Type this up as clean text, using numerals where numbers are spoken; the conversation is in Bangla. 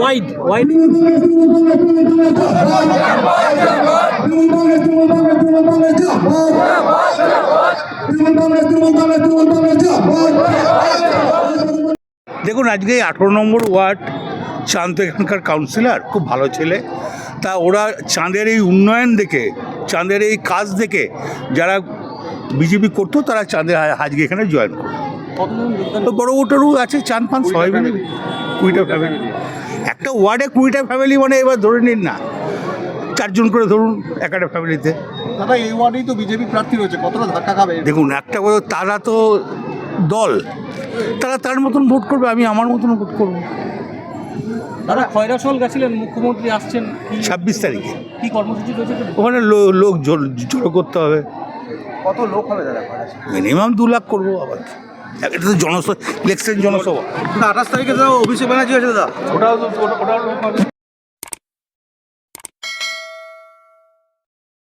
wide. দেখুন, আজকে 18 নম্বর ওয়ার্ড চাঁদ এখানকার কাউন্সিলর খুব ভালো ছেলে। তা ওরা চাঁদের এই উন্নয়ন দেখে, চাঁদের এই কাজ দেখে যারা বিজেপি করতো তারা চাঁদের আজকে এখানে জয়েন করতো। বড় ওটারও আছে, চাঁদ পান সবাই মিলে 20টা ফ্যামিলি। একটা ওয়ার্ডে 20টা ফ্যামিলি, মানে এবার ধরে নিন না 4 জন করে ধরুন একটা ফ্যামিলিতে। দাদা, এই ওয়ার্ডেই তো বিজেপি প্রার্থী রয়েছে, কতটা ধাক্কা খাবে? দেখুন, একটা কথা, তারা তো দল, তারা তার মতন ভোট করবে, আমি আমার মতন ভোট করবো। দাদা, খয়রাসোল গেছিলেন, মুখ্যমন্ত্রী আসছেন 26 তারিখে কি কর্মসূচি রয়েছে? ওখানে লোক জড়ো করতে হবে। কত লোক হবে দাদা? মিনিমাম 2 লাখ করবো। আবার এটা তো ইলেকশন জনসভা। 28 তারিখে তো অভিষেক ব্যানার্জি আছে দাদা, ওটাও